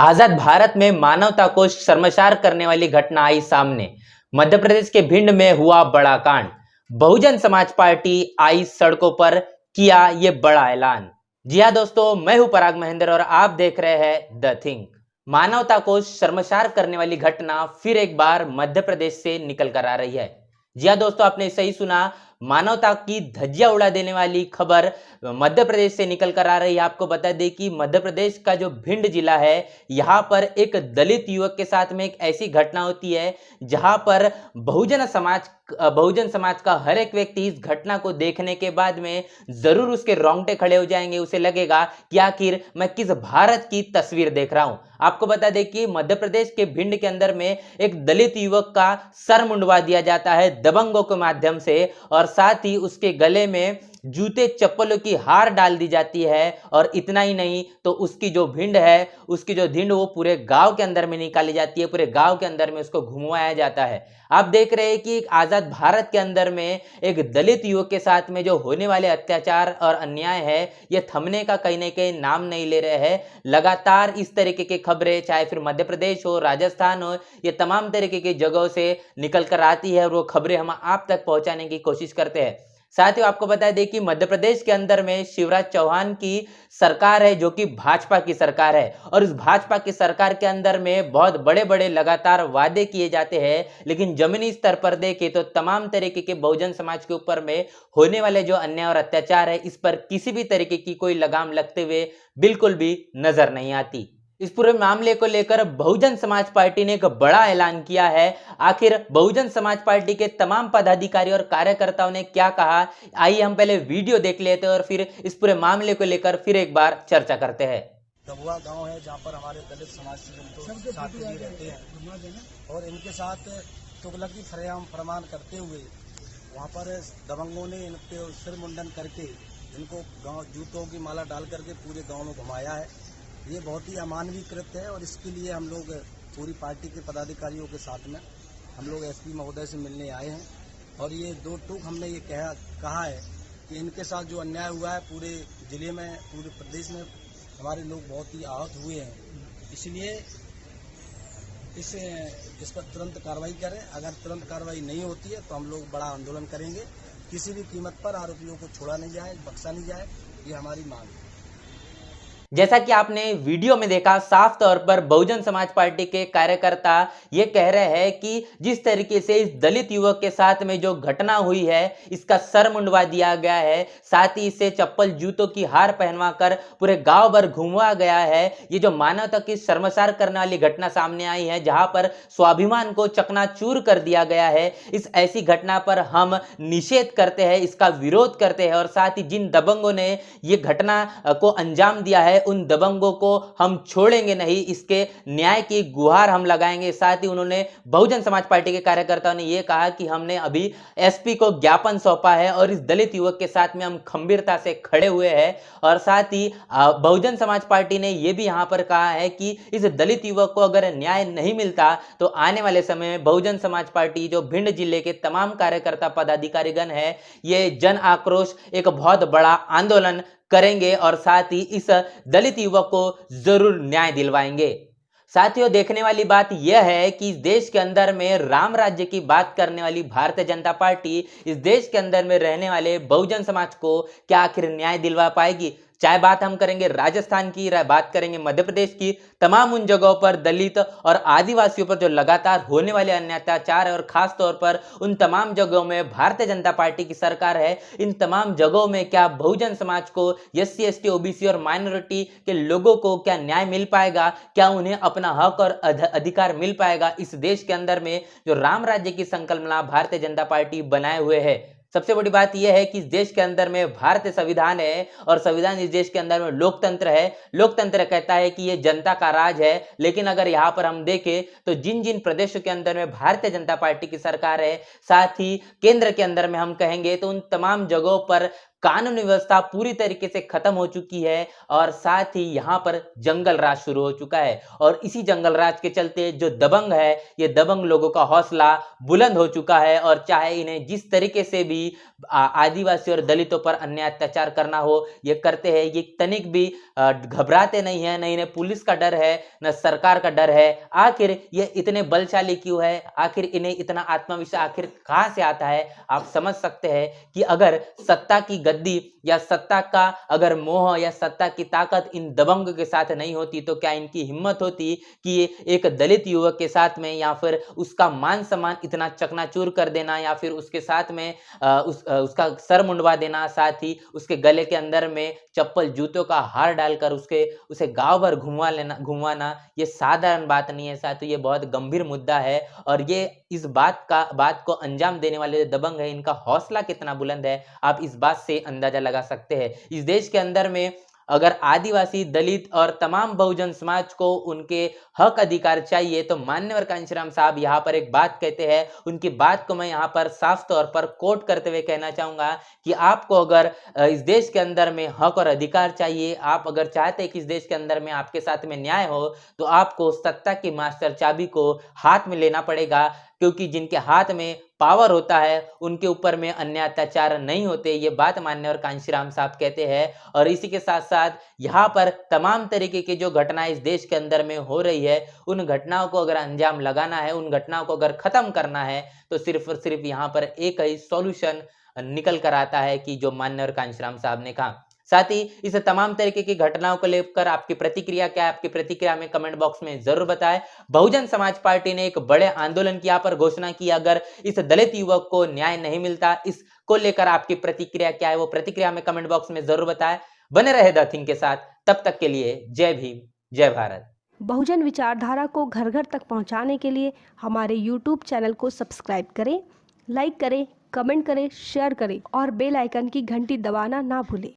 आजाद भारत में मानवता को शर्मसार करने वाली घटना आई सामने। मध्य प्रदेश के भिंड में हुआ बड़ा कांड। बहुजन समाज पार्टी आई सड़कों पर, किया ये बड़ा ऐलान। जी हाँ दोस्तों, मैं हूं पराग महेंद्र और आप देख रहे हैं द थिंग। मानवता को शर्मसार करने वाली घटना फिर एक बार मध्य प्रदेश से निकल कर आ रही है। जी हाँ दोस्तों, आपने सही सुना, मानवता की धज्जियां उड़ा देने वाली खबर मध्य प्रदेश से निकल कर आ रही है। आपको बता दें कि मध्य प्रदेश का जो भिंड जिला है, यहाँ पर एक दलित युवक के साथ में एक ऐसी घटना होती है जहां पर बहुजन समाज का हर एक व्यक्ति इस घटना को देखने के बाद में जरूर उसके रोंगटे खड़े हो जाएंगे। उसे लगेगा कि आखिर मैं किस भारत की तस्वीर देख रहा हूं। आपको बता दें कि मध्य प्रदेश के भिंड के अंदर में एक दलित युवक का सर मुंडवा दिया जाता है दबंगों के माध्यम से, और साथ ही उसके गले में जूते चप्पलों की हार डाल दी जाती है। और इतना ही नहीं तो उसकी जो भिंड है, उसकी जो धिंड वो पूरे गांव के अंदर में निकाली जाती है, पूरे गांव के अंदर में उसको घुमवाया जाता है। आप देख रहे हैं कि एक आजाद भारत के अंदर में एक दलित युवक के साथ में जो होने वाले अत्याचार और अन्याय है, ये थमने का कहीं ना कहीं नाम नहीं ले रहे हैं। लगातार इस तरीके की खबरें, चाहे फिर मध्य प्रदेश हो, राजस्थान हो, ये तमाम तरीके की जगहों से निकल कर आती है और वो खबरें हम आप तक पहुंचाने की कोशिश करते हैं। साथ ही आपको बता दें कि मध्य प्रदेश के अंदर में शिवराज चौहान की सरकार है, जो कि भाजपा की सरकार है। और इस भाजपा की सरकार के अंदर में बहुत बड़े बड़े लगातार वादे किए जाते हैं, लेकिन जमीनी स्तर पर देखें तो तमाम तरीके के बहुजन समाज के ऊपर में होने वाले जो अन्याय और अत्याचार है, इस पर किसी भी तरीके की कोई लगाम लगते हुए बिल्कुल भी नजर नहीं आती। इस पूरे मामले को लेकर बहुजन समाज पार्टी ने एक बड़ा ऐलान किया है। आखिर बहुजन समाज पार्टी के तमाम पदाधिकारी और कार्यकर्ताओं ने क्या कहा, आइए हम पहले वीडियो देख लेते हैं और फिर इस पूरे मामले को लेकर फिर एक बार चर्चा करते हैं। दबुआ गांव है जहां पर हमारे दलित समाज से साथी जी रहते हैं और इनके साथ तुगलकी फरमान करते हुए वहां पर दबंगों ने इनके सिर मुंडन करके इनको गांव जूतों की माला डाल करके पूरे गांव में घुमाया है। ये बहुत ही अमानवीय कृत्य है और इसके लिए हम लोग पूरी पार्टी के पदाधिकारियों के साथ में हम लोग एसपी महोदय से मिलने आए हैं और ये दो टूक हमने ये कहा है कि इनके साथ जो अन्याय हुआ है पूरे जिले में, पूरे प्रदेश में हमारे लोग बहुत ही आहत हुए हैं। इसलिए इस पर तुरंत कार्रवाई करें। अगर तुरंत कार्रवाई नहीं होती है तो हम लोग बड़ा आंदोलन करेंगे। किसी भी कीमत पर आरोपियों को छोड़ा नहीं जाए, बख्शा नहीं जाए, ये हमारी मांग है। जैसा कि आपने वीडियो में देखा, साफ तौर पर बहुजन समाज पार्टी के कार्यकर्ता ये कह रहे हैं कि जिस तरीके से इस दलित युवक के साथ में जो घटना हुई है, इसका सर मुंडवा दिया गया है, साथ ही इसे चप्पल जूतों की हार पहनवा कर पूरे गांव भर घुमवा गया है। ये जो मानवता की शर्मसार करने वाली घटना सामने आई है, जहां पर स्वाभिमान को चकनाचूर कर दिया गया है, इस ऐसी घटना पर हम निषेध करते हैं, इसका विरोध करते हैं। और साथ ही जिन दबंगों ने ये घटना को अंजाम दिया है, उन दबंगों को हम छोड़ेंगे नहीं, इसके न्याय की गुहार हम लगाएंगे। साथ ही उन्होंने, बहुजन समाज पार्टी के कार्यकर्ताओं ने यह कहा कि हमने अभी एसपी को ज्ञापन सौंपा है और इस दलित युवक के साथ में हम खंभीरता से खड़े हुए हैं। और साथ ही बहुजन समाज पार्टी ने यह भी यहां पर कहा है कि इस दलित युवक को अगर न्याय नहीं मिलता तो आने वाले समय में बहुजन समाज पार्टी जो भिंड जिले के तमाम कार्यकर्ता पदाधिकारीगण है, ये जन आक्रोश एक बहुत बड़ा आंदोलन करेंगे और साथ ही इस दलित युवक को जरूर न्याय दिलवाएंगे। साथियों, देखने वाली बात यह है कि इस देश के अंदर में राम राज्य की बात करने वाली भारतीय जनता पार्टी इस देश के अंदर में रहने वाले बहुजन समाज को क्या आखिर न्याय दिलवा पाएगी। चाहे बात हम करेंगे राजस्थान की, बात करेंगे मध्य प्रदेश की, तमाम उन जगहों पर दलित और आदिवासियों पर जो लगातार होने वाले अन्य अत्याचार है और खास तौर पर उन तमाम जगहों में भारतीय जनता पार्टी की सरकार है, इन तमाम जगहों में क्या बहुजन समाज को, एससी एसटी ओबीसी और माइनॉरिटी के लोगों को क्या न्याय मिल पाएगा, क्या उन्हें अपना हक और अधिकार मिल पाएगा इस देश के अंदर में जो राम राज्य की संकल्पना भारतीय जनता पार्टी बनाए हुए है। सबसे बड़ी बात यह है कि इस देश के अंदर में भारतीय संविधान है और संविधान इस देश के अंदर में लोकतंत्र है। लोकतंत्र कहता है कि यह जनता का राज है, लेकिन अगर यहां पर हम देखें तो जिन जिन प्रदेशों के अंदर में भारतीय जनता पार्टी की सरकार है, साथ ही केंद्र के अंदर में हम कहेंगे तो उन तमाम जगहों पर कानून व्यवस्था पूरी तरीके से खत्म हो चुकी है और साथ ही यहाँ पर जंगल राज शुरू हो चुका है। और इसी जंगल राज के चलते जो दबंग है, ये दबंग लोगों का हौसला बुलंद हो चुका है और चाहे इन्हें जिस तरीके से भी आदिवासी और दलितों पर अन्याय अत्याचार करना हो, ये करते हैं। ये तनिक भी घबराते नहीं है, न इन्हें पुलिस का डर है, न सरकार का डर है। आखिर ये इतने बलशाली क्यों है? आखिर इन्हें इतना आत्मविश्वास आखिर कहाँ से आता है? आप समझ सकते हैं कि अगर सत्ता की गद्दी या सत्ता का अगर मोह या सत्ता की ताकत इन दबंगों के साथ नहीं होती तो क्या इनकी हिम्मत होती कि एक दलित युवक के साथ में या फिर उसका मान सम्मान इतना चकनाचूर कर देना या फिर उसके साथ में उसका सर मुंडवा देना, साथ ही उसके गले के अंदर में चप्पल जूतों का हार डालकर उसे गांव भर घुमवाना ये साधारण बात नहीं है। साथ ही ये बहुत गंभीर मुद्दा है और ये इस बात को अंजाम देने वाले जो दबंग है, इनका हौसला कितना बुलंद है, आप इस बात से अंदाजा लगा सकते हैं। इस देश के अंदर में अगर आदिवासी, दलित और तमाम बहुजन समाज को उनके हक अधिकार चाहिए तो मान्यवर कांशीराम साहब यहाँ पर एक बात कहते हैं। उनकी बात को मैं यहाँ पर साफ तौर पर कोट करते हुए कहना चाहूंगा कि आपको अगर इस देश के अंदर में हक और अधिकार चाहिए, आप अगर चाहते हैं कि इस देश के अंदर में आपके साथ में न्याय हो, तो आपको सत्ता की मास्टर चाबी को हाथ में लेना पड़ेगा। क्योंकि जिनके हाथ में पावर होता है उनके ऊपर में अन्याय अत्याचार नहीं होते, ये बात मान्यवर कांशीराम साहब कहते हैं। और इसी के साथ साथ यहाँ पर तमाम तरीके की जो घटनाएं इस देश के अंदर में हो रही है, उन घटनाओं को अगर अंजाम लगाना है, उन घटनाओं को अगर खत्म करना है, तो सिर्फ और सिर्फ यहाँ पर एक ही सॉल्यूशन निकल कर आता है कि जो मान्यवर कांशीराम साहब ने कहा। साथ ही इस तमाम तरीके की घटनाओं को लेकर आपकी प्रतिक्रिया क्या है? आपकी प्रतिक्रिया में कमेंट बॉक्स में जरूर बताएं। बहुजन समाज पार्टी ने एक बड़े आंदोलन की यहाँ पर घोषणा की। अगर इस दलित युवक को न्याय नहीं मिलता, इसको लेकर आपकी प्रतिक्रिया क्या है, वो प्रतिक्रिया में कमेंट बॉक्स में जरूर बताएं। बने रहे द थिंक के साथ, तब तक के लिए जय भीम, जय भारत। बहुजन विचारधारा को घर घर तक पहुंचाने के लिए हमारे YouTube चैनल को सब्सक्राइब करें, लाइक करें, कमेंट करें, शेयर करें और बेल आइकन की घंटी दबाना ना भूलें।